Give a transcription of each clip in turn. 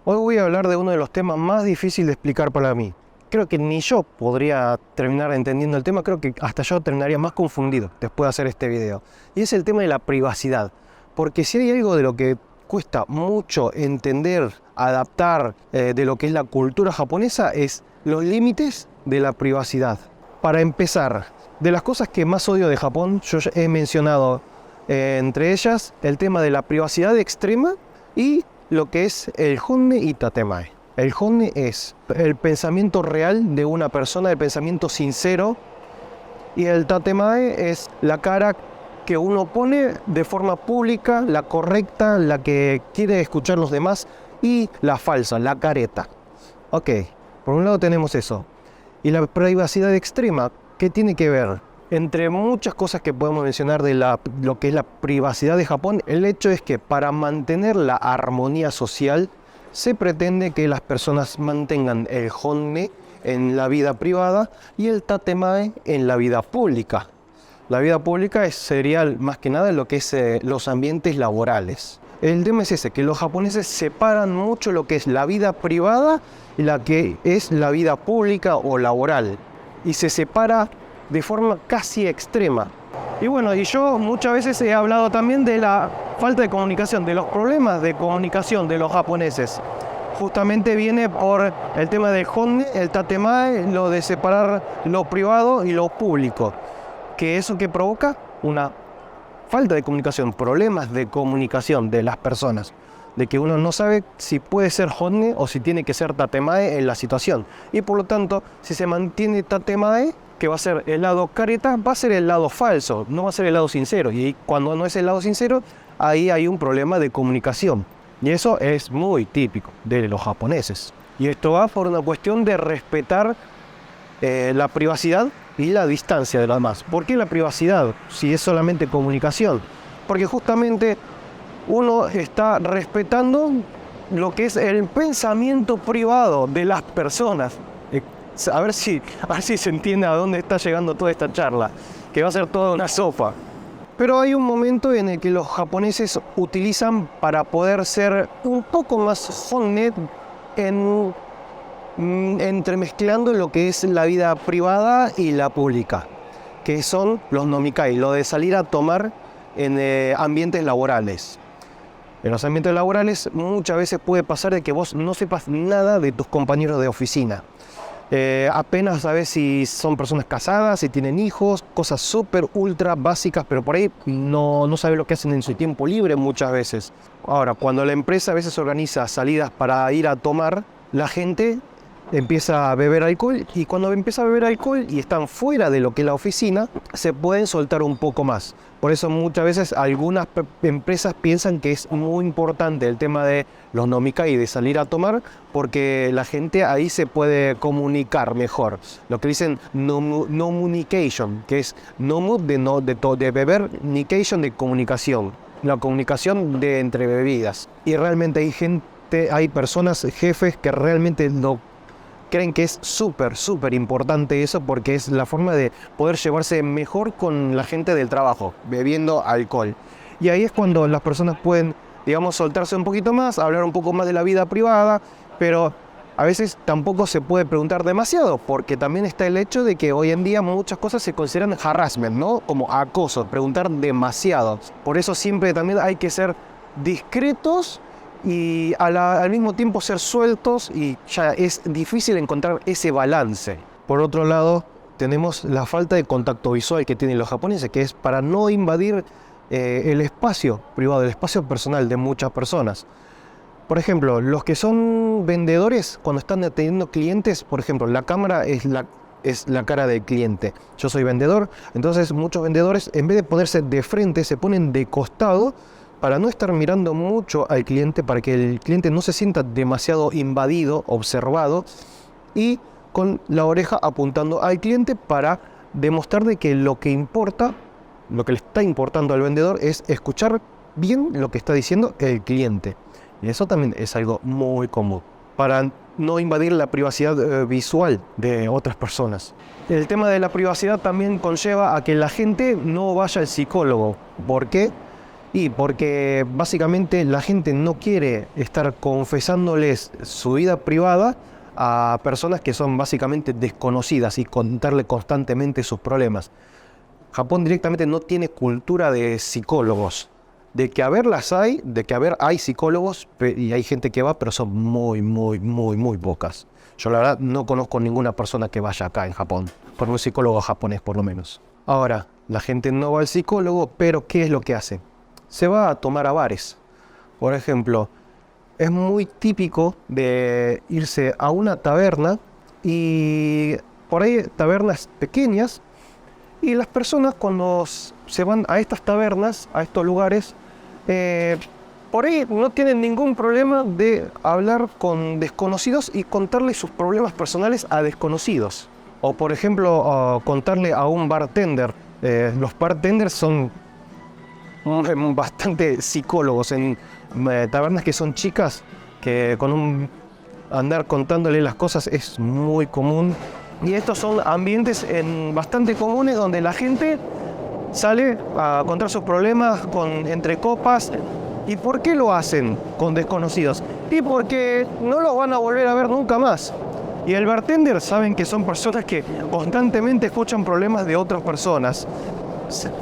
Hoy voy a hablar de uno de los temas más difíciles de explicar para mí. Creo que ni yo podría terminar entendiendo el tema, creo que hasta yo terminaría más confundido después de hacer este video. Y es el tema de la privacidad. Porque si hay algo de lo que cuesta mucho entender, adaptar de lo que es la cultura japonesa, es los límites de la privacidad. Para empezar, de las cosas que más odio de Japón, yo ya he mencionado entre ellas el tema de la privacidad extrema y lo que es el honne y tatemae. El honne es el pensamiento real de una persona, el pensamiento sincero, y el tatemae es la cara que uno pone de forma pública, la correcta, la que quiere escuchar los demás, y la falsa, la careta. Ok, por un lado tenemos eso. Y la privacidad extrema, ¿qué tiene que ver? Entre muchas cosas que podemos mencionar de lo que es la privacidad de Japón, el hecho es que para mantener la armonía social, se pretende que las personas mantengan el honne en la vida privada y el tatemae en la vida pública. La vida pública sería más que nada lo que es los ambientes laborales. El tema es ese, que los japoneses separan mucho lo que es la vida privada y la que es la vida pública o laboral. Y se separa de forma casi extrema. Y bueno, y yo muchas veces he hablado también de la falta de comunicación, de los problemas de comunicación de los japoneses. Justamente viene por el tema del honne, el tatemae, lo de separar lo privado y lo público. Que eso que provoca una falta de comunicación, problemas de comunicación de las personas, de que uno no sabe si puede ser honne o si tiene que ser tatemae en la situación. Y por lo tanto, si se mantiene tatemae, que va a ser el lado careta, va a ser el lado falso, no va a ser el lado sincero. Y cuando no es el lado sincero, ahí hay un problema de comunicación. Y eso es muy típico de los japoneses. Y esto va por una cuestión de respetar la privacidad y la distancia de los demás. ¿Por qué la privacidad si es solamente comunicación? Porque justamente uno está respetando lo que es el pensamiento privado de las personas. A ver si se entiende a dónde está llegando toda esta charla, que va a ser toda una sopa. Pero hay un momento en el que los japoneses utilizan para poder ser un poco más honne entremezclando lo que es la vida privada y la pública, que son los nomikai, lo de salir a tomar en ambientes laborales. En los ambientes laborales muchas veces puede pasar de que vos no sepas nada de tus compañeros de oficina. Apenas sabes si son personas casadas, si tienen hijos, cosas súper ultra básicas, pero por ahí no sabes lo que hacen en su tiempo libre muchas veces. Ahora, cuando la empresa a veces organiza salidas para ir a tomar, la gente empieza a beber alcohol, y cuando empieza a beber alcohol y están fuera de lo que es la oficina, se pueden soltar un poco más. Por eso muchas veces algunas empresas piensan que es muy importante el tema de los nomikai, de salir a tomar, porque la gente ahí se puede comunicar mejor. Lo que dicen nomunication, que es nomu de beber, nication de comunicación. La comunicación de entre bebidas. Y realmente hay personas, jefes, que realmente creen que es súper importante eso, porque es la forma de poder llevarse mejor con la gente del trabajo, bebiendo alcohol. Y ahí es cuando las personas pueden, digamos, soltarse un poquito más, hablar un poco más de la vida privada, pero a veces tampoco se puede preguntar demasiado, porque también está el hecho de que hoy en día muchas cosas se consideran harassment, ¿no? Como acoso, preguntar demasiado. Por eso siempre también hay que ser discretos y al mismo tiempo ser sueltos, y ya es difícil encontrar ese balance. Por otro lado, tenemos la falta de contacto visual que tienen los japoneses, que es para no invadir el espacio privado, el espacio personal de muchas personas. Por ejemplo, los que son vendedores, cuando están atendiendo clientes, por ejemplo, la cámara es la cara del cliente. Yo soy vendedor, entonces muchos vendedores, en vez de ponerse de frente, se ponen de costado para no estar mirando mucho al cliente, para que el cliente no se sienta demasiado invadido, observado, y con la oreja apuntando al cliente para demostrar de que lo que importa, lo que le está importando al vendedor es escuchar bien lo que está diciendo el cliente. Y eso también es algo muy común, para no invadir la privacidad visual de otras personas. El tema de la privacidad también conlleva a que la gente no vaya al psicólogo. ¿Por qué? Y porque básicamente la gente no quiere estar confesándoles su vida privada a personas que son básicamente desconocidas y contarle constantemente sus problemas. Japón directamente no tiene cultura de psicólogos. De que haberlas hay, de que hay psicólogos y hay gente que va, pero son muy pocas. Yo la verdad no conozco ninguna persona que vaya acá en Japón, por un psicólogo japonés por lo menos. Ahora, la gente no va al psicólogo, pero ¿qué es lo que hace? Se va a tomar a bares. Por ejemplo, es muy típico de irse a una taberna y por ahí tabernas pequeñas y las personas cuando se van a estas tabernas, a estos lugares, por ahí no tienen ningún problema de hablar con desconocidos y contarle sus problemas personales a desconocidos. O por ejemplo, contarle a un bartender. Los bartenders son bastante psicólogos en tabernas que son chicas, que con andar contándole las cosas es muy común. Y estos son ambientes bastante comunes donde la gente sale a contar sus problemas entre copas. ¿Y por qué lo hacen con desconocidos? Y porque no los van a volver a ver nunca más. Y el bartender saben que son personas que constantemente escuchan problemas de otras personas.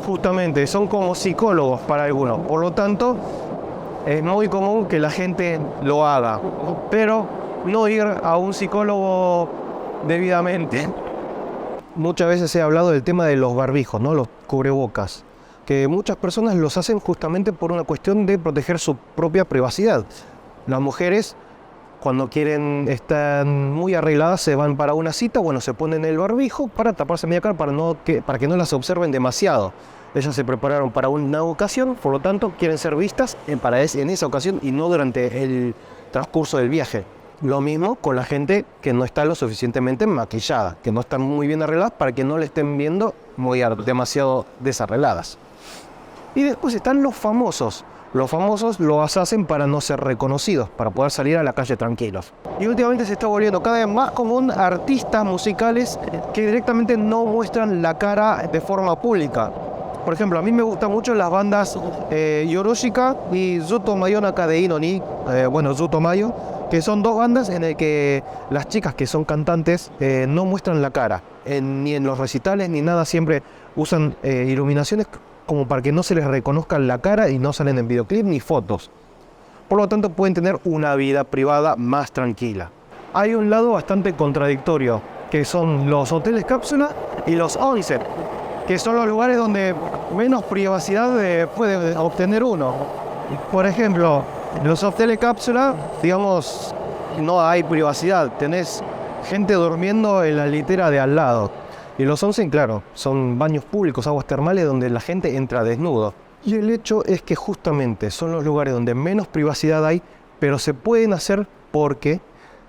Justamente, son como psicólogos para algunos. Por lo tanto, es muy común que la gente lo haga. Pero no ir a un psicólogo debidamente. Muchas veces he hablado del tema de los barbijos, ¿no? Los cubrebocas. Que muchas personas los hacen justamente por una cuestión de proteger su propia privacidad. Las mujeres, cuando quieren estar muy arregladas, se van para una cita, bueno, se ponen el barbijo para taparse media cara, para que no las observen demasiado. Ellas se prepararon para una ocasión, por lo tanto, quieren ser vistas en esa ocasión y no durante el transcurso del viaje. Lo mismo con la gente que no está lo suficientemente maquillada, que no están muy bien arregladas para que no le estén viendo demasiado desarregladas. Y después están los famosos. Los famosos los hacen para no ser reconocidos, para poder salir a la calle tranquilos. Y últimamente se está volviendo cada vez más común artistas musicales que directamente no muestran la cara de forma pública. Por ejemplo, a mí me gustan mucho las bandas Yorushika y Zuto Mayo Nakadei no Ni, Zuto Mayo, que son dos bandas en las que las chicas que son cantantes no muestran la cara, ni en los recitales ni nada, siempre usan iluminaciones como para que no se les reconozca la cara y no salen en videoclip ni fotos. Por lo tanto, pueden tener una vida privada más tranquila. Hay un lado bastante contradictorio, que son los hoteles cápsula y los onsen, que son los lugares donde menos privacidad puede obtener uno. Por ejemplo, en los hoteles cápsula, digamos, no hay privacidad, tenés gente durmiendo en la litera de al lado. Y los onsen, claro, son baños públicos, aguas termales donde la gente entra desnudo. Y el hecho es que justamente son los lugares donde menos privacidad hay, pero se pueden hacer porque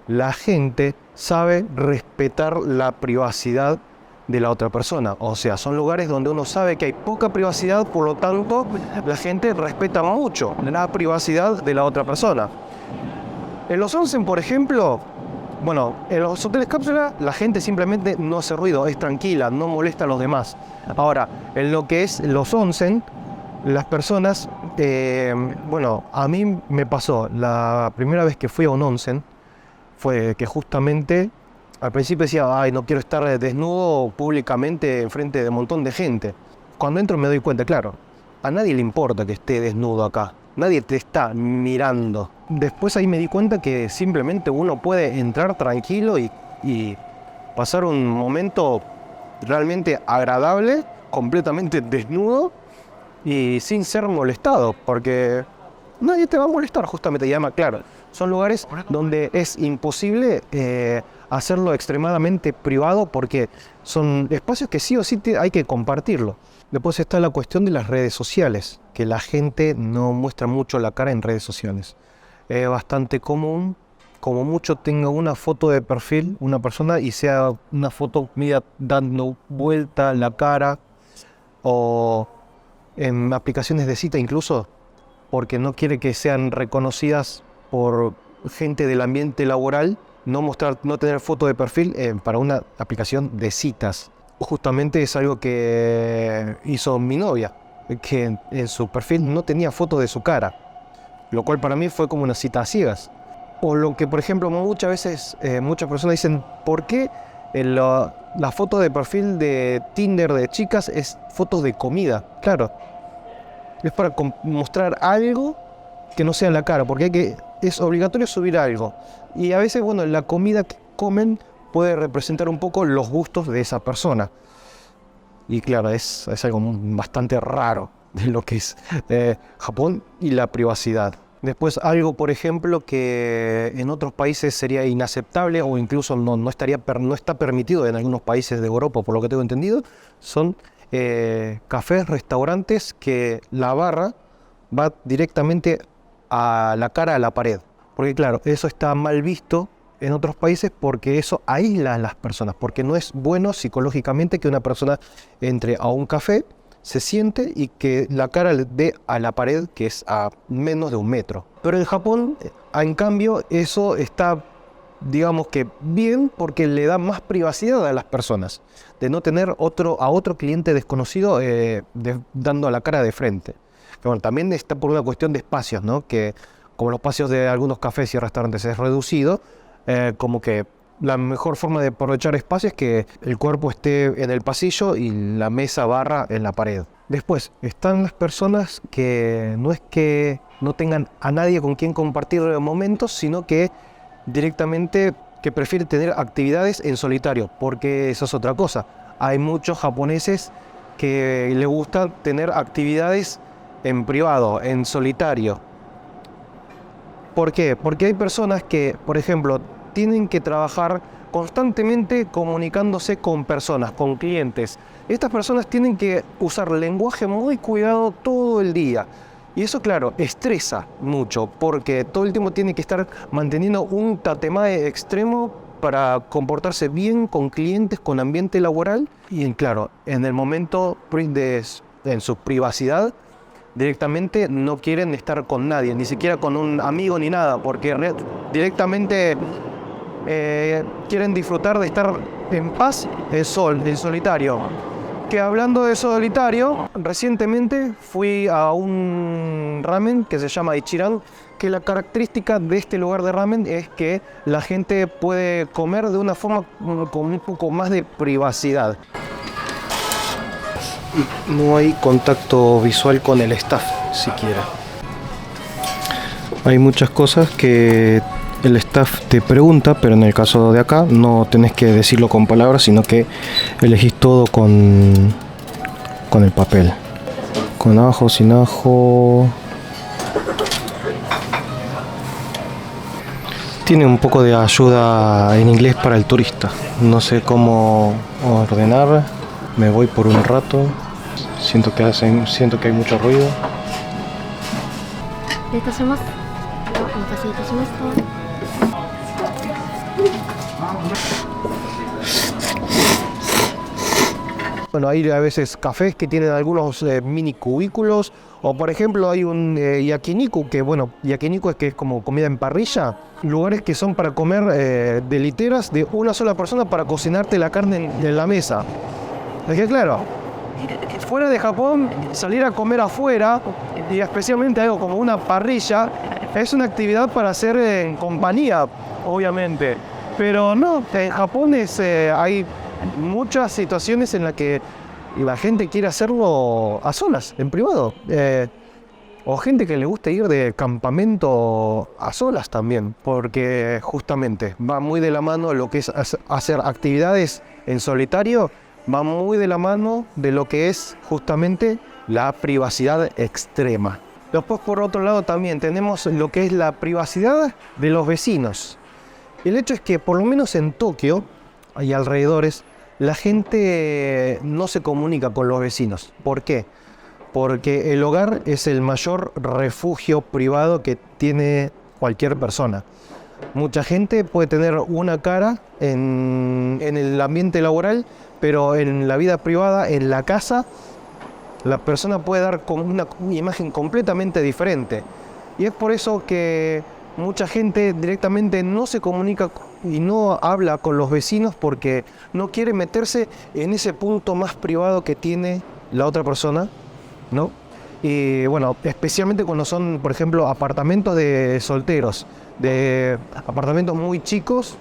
la gente sabe respetar la privacidad de la otra persona. O sea, son lugares donde uno sabe que hay poca privacidad, por lo tanto, la gente respeta mucho la privacidad de la otra persona. En los onsen, por ejemplo, en los hoteles cápsula la gente simplemente no hace ruido, es tranquila, no molesta a los demás. Ahora, en lo que es los onsen, las personas, a mí me pasó, la primera vez que fui a un onsen, fue que justamente al principio decía, no quiero estar desnudo públicamente enfrente de un montón de gente. Cuando entro me doy cuenta, claro, a nadie le importa que esté desnudo acá. Nadie te está mirando. Después ahí me di cuenta que simplemente uno puede entrar tranquilo y pasar un momento realmente agradable, completamente desnudo y sin ser molestado, porque nadie te va a molestar justamente. Y además, claro, son lugares donde es imposible hacerlo extremadamente privado porque son espacios que sí o sí hay que compartirlo. Después está la cuestión de las redes sociales, que la gente no muestra mucho la cara en redes sociales. Es bastante común, como mucho tenga una foto de perfil, una persona, y sea una foto media dando vuelta la cara, o en aplicaciones de cita incluso, porque no quiere que sean reconocidas por gente del ambiente laboral, no tener foto de perfil para una aplicación de citas. Justamente es algo que hizo mi novia. que en su perfil no tenía foto de su cara, lo cual para mí fue como una cita a ciegas. O lo que, por ejemplo, muchas veces muchas personas dicen, ¿por qué la foto de perfil de Tinder de chicas es fotos de comida? Claro, es para mostrar algo que no sea en la cara, porque es obligatorio subir algo. Y a veces, bueno, la comida que comen puede representar un poco los gustos de esa persona. Y claro, es algo bastante raro de lo que es Japón y la privacidad. Después algo, por ejemplo, que en otros países sería inaceptable o incluso no está permitido en algunos países de Europa, por lo que tengo entendido, son cafés, restaurantes que la barra va directamente a la cara a la pared. Porque claro, eso está mal visto en otros países porque eso aísla a las personas, porque no es bueno psicológicamente que una persona entre a un café, se siente y que la cara le dé a la pared, que es a menos de 1 metro. Pero en Japón, en cambio, eso está, digamos que bien, porque le da más privacidad a las personas, de no tener a otro cliente desconocido dando a la cara de frente. Que bueno, también está por una cuestión de espacios, ¿no? Que como los espacios de algunos cafés y restaurantes es reducido, como que la mejor forma de aprovechar espacio es que el cuerpo esté en el pasillo y la mesa barra en la pared. Después están las personas que no es que no tengan a nadie con quien compartir momentos, sino que directamente que prefieren tener actividades en solitario, porque eso es otra cosa. Hay muchos japoneses que les gusta tener actividades en privado, en solitario. ¿Por qué? Porque hay personas que, por ejemplo, tienen que trabajar constantemente comunicándose con personas, con clientes. Estas personas tienen que usar lenguaje muy cuidado todo el día. Y eso, claro, estresa mucho, porque todo el tiempo tienen que estar manteniendo un tatemae extremo para comportarse bien con clientes, con ambiente laboral. Y claro, en el momento en su privacidad, directamente no quieren estar con nadie, ni siquiera con un amigo ni nada, porque directamente quieren disfrutar de estar en paz, en solitario. Que hablando de solitario, recientemente fui a un ramen que se llama Ichiran, que la característica de este lugar de ramen es que la gente puede comer de una forma con un poco más de privacidad. No hay contacto visual con el staff siquiera. Hay muchas cosas que el staff te pregunta, pero en el caso de acá no tenés que decirlo con palabras, sino que elegís todo con el papel. Con ajo, sin ajo. Tiene un poco de ayuda en inglés para el turista. No sé cómo ordenar. Me voy por un rato. Siento que hay mucho ruido. Bueno, hay a veces cafés que tienen algunos mini cubículos, o por ejemplo hay un yakiniku, que bueno, yakiniku es que es como comida en parrilla, lugares que son para comer de literas de una sola persona para cocinarte la carne en la mesa. Es que claro, fuera de Japón, salir a comer afuera, y especialmente algo como una parrilla, es una actividad para hacer en compañía, obviamente. Pero no, en Japón hay muchas situaciones en las que la gente quiere hacerlo a solas, en privado. O gente que le gusta ir de campamento a solas también, porque justamente va muy de la mano lo que es hacer actividades en solitario, va muy de la mano de lo que es justamente la privacidad extrema. Después, por otro lado, también tenemos lo que es la privacidad de los vecinos. El hecho es que, por lo menos en Tokio y alrededores, la gente no se comunica con los vecinos. ¿Por qué? Porque el hogar es el mayor refugio privado que tiene cualquier persona. Mucha gente puede tener una cara en el ambiente laboral, pero en la vida privada, en la casa, la persona puede dar como una imagen completamente diferente. Y es por eso que mucha gente directamente no se comunica y no habla con los vecinos, porque no quiere meterse en ese punto más privado que tiene la otra persona, ¿no? Y bueno, especialmente cuando son, por ejemplo, apartamentos de solteros, de apartamentos muy chicos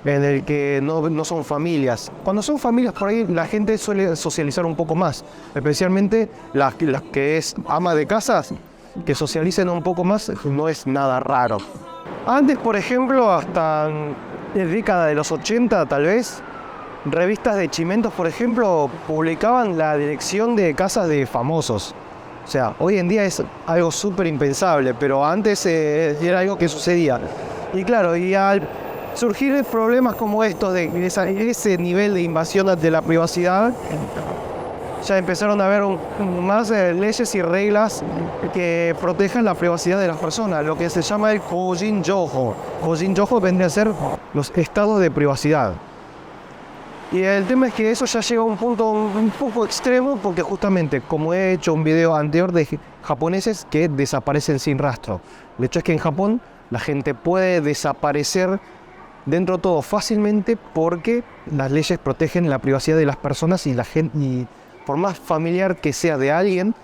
en el que no son familias. Cuando son familias por ahí la gente suele socializar un poco más, especialmente las que es ama de casas, que socialicen un poco más no es nada raro. Antes, por ejemplo, hasta en la década de los 80 tal vez, revistas de chimentos, por ejemplo, publicaban la dirección de casas de famosos. O sea, hoy en día es algo súper impensable, pero antes era algo que sucedía. Y claro, y al surgir problemas como estos, de ese nivel de invasión de la privacidad, ya empezaron a haber más leyes y reglas que protejan la privacidad de las personas, lo que se llama el Kojin-Joho. Kojin-Joho vendría a ser los estados de privacidad. Y el tema es que eso ya llega a un punto un poco extremo, porque justamente, como he hecho un video anterior de japoneses que desaparecen sin rastro. El hecho es que en Japón la gente puede desaparecer dentro de todo fácilmente porque las leyes protegen la privacidad de las personas y la gente, y por más familiar que sea de alguien,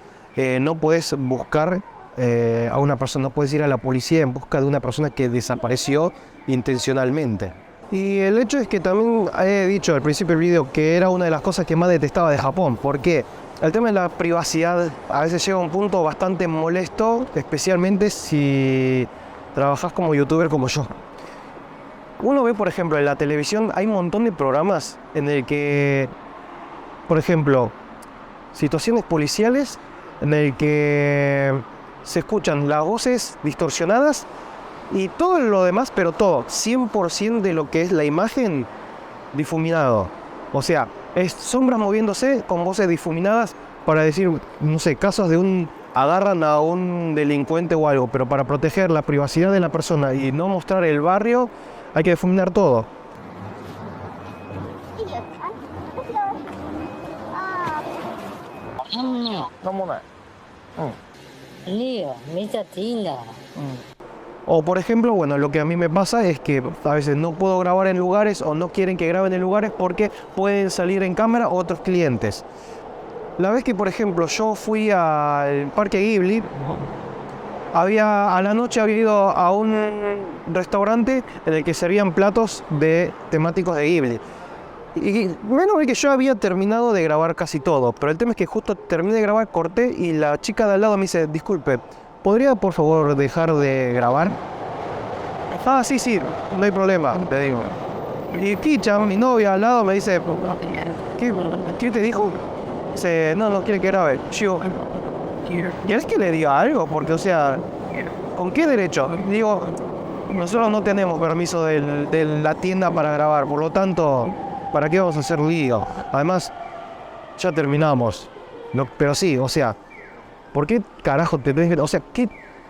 no puedes buscar a una persona, no puedes ir a la policía en busca de una persona que desapareció intencionalmente. Y el hecho es que también he dicho al principio del video que era una de las cosas que más detestaba de Japón, porque el tema de la privacidad a veces llega a un punto bastante molesto, especialmente si trabajas como youtuber como yo. Uno ve, por ejemplo, en la televisión hay un montón de programas en el que, por ejemplo, situaciones policiales en el que se escuchan las voces distorsionadas y todo lo demás, pero todo, 100% de lo que es la imagen, difuminado. O sea, es sombras moviéndose con voces difuminadas para decir, no sé, casos de agarran a un delincuente o algo, pero para proteger la privacidad de la persona y no mostrar el barrio, hay que difuminar todo. O por ejemplo, bueno, lo que a mí me pasa es que a veces no puedo grabar en lugares o no quieren que graben en lugares porque pueden salir en cámara otros clientes. La vez que, por ejemplo, yo fui al Parque Ghibli, a la noche había ido a un restaurante en el que servían platos temáticos de Ghibli. Y bueno, que yo había terminado de grabar casi todo, pero el tema es que justo terminé de grabar, corté y la chica de al lado me dice, disculpe, ¿podría por favor dejar de grabar? Ah, sí, no hay problema, le digo. Y Kicha, mi novia al lado, me dice, ¿qué te dijo? Dice, no quiere que grabe. Yo, ¿quieres que le diga algo? Porque, o sea, ¿con qué derecho? Digo, nosotros no tenemos permiso de la tienda para grabar, por lo tanto, ¿para qué vamos a hacer lío? Además, ya terminamos. No, pero sí, o sea, ¿por qué carajo te tenés que...? O sea,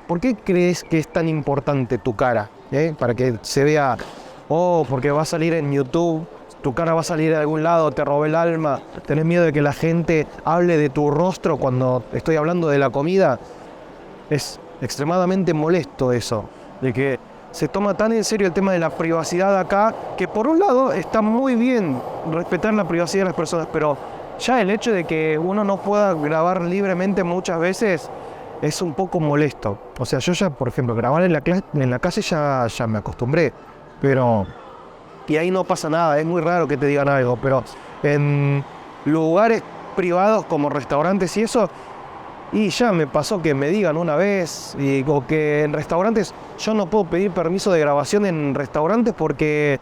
¿por qué crees que es tan importante tu cara? Para que se vea, porque va a salir en YouTube, tu cara va a salir de algún lado, te robé el alma, tenés miedo de que la gente hable de tu rostro cuando estoy hablando de la comida. Es extremadamente molesto eso, de que se toma tan en serio el tema de la privacidad acá, que por un lado está muy bien respetar la privacidad de las personas, pero ya el hecho de que uno no pueda grabar libremente muchas veces es un poco molesto. O sea, yo ya, por ejemplo, grabar en la calle ya me acostumbré, pero... Y ahí no pasa nada, es muy raro que te digan algo, pero en lugares privados como restaurantes y eso, y ya me pasó que me digan una vez, o que en restaurantes yo no puedo pedir permiso de grabación en restaurantes porque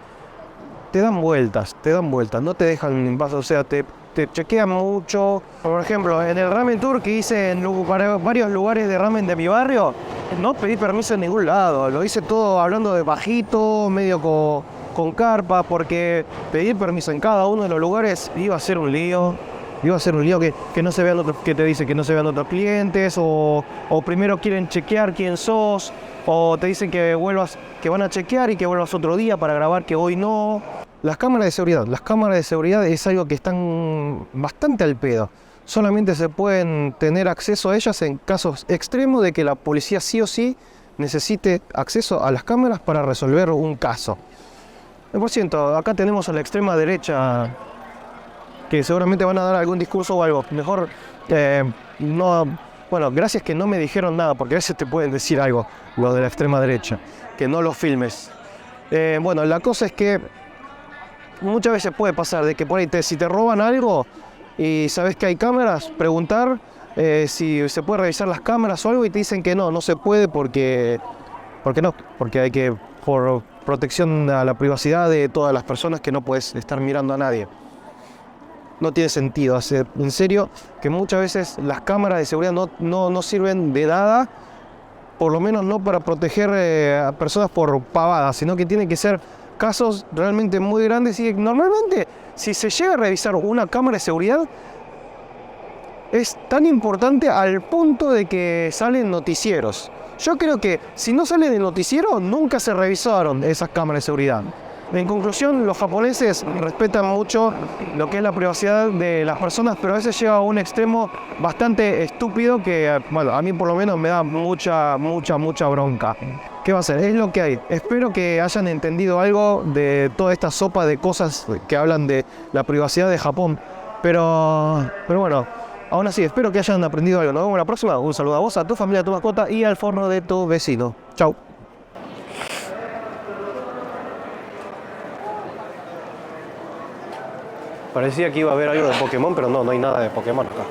te dan vueltas, no te dejan en paz, o sea, te chequean mucho. Por ejemplo, en el ramen tour que hice en varios lugares de ramen de mi barrio, no pedí permiso en ningún lado, lo hice todo hablando de bajito, medio con carpa, porque pedir permiso en cada uno de los lugares iba a ser un lío. Que no se vean otros, que te dice que no se vean otros clientes, o primero quieren chequear quién sos, o te dicen que van a chequear y que vuelvas otro día para grabar que hoy no. Las cámaras de seguridad es algo que están bastante al pedo. Solamente se pueden tener acceso a ellas en casos extremos de que la policía sí o sí necesite acceso a las cámaras para resolver un caso. Por cierto, acá tenemos a la extrema derecha que seguramente van a dar algún discurso o algo. Mejor no... Bueno, gracias que no me dijeron nada, porque a veces te pueden decir algo, lo de la extrema derecha, que no lo filmes. Bueno, la cosa es que muchas veces puede pasar de que por ahí si te roban algo y sabes que hay cámaras, preguntar si se puede revisar las cámaras o algo y te dicen que no se puede porque hay que, por protección a la privacidad de todas las personas, que no puedes estar mirando a nadie. No tiene sentido, en serio, que muchas veces las cámaras de seguridad no sirven de nada, por lo menos no para proteger a personas por pavadas, sino que tienen que ser casos realmente muy grandes y normalmente si se llega a revisar una cámara de seguridad es tan importante al punto de que salen noticieros. Yo creo que si no sale del noticiero nunca se revisaron esas cámaras de seguridad. En conclusión, los japoneses respetan mucho lo que es la privacidad de las personas, pero a veces llega a un extremo bastante estúpido que, bueno, a mí por lo menos me da mucha bronca. ¿Qué va a ser? Es lo que hay. Espero que hayan entendido algo de toda esta sopa de cosas que hablan de la privacidad de Japón. Pero bueno, aún así, espero que hayan aprendido algo. Nos vemos la próxima. Un saludo a vos, a tu familia, a tu mascota y al forno de tu vecino. Chau. Parecía que iba a haber algo de Pokémon, pero no hay nada de Pokémon acá.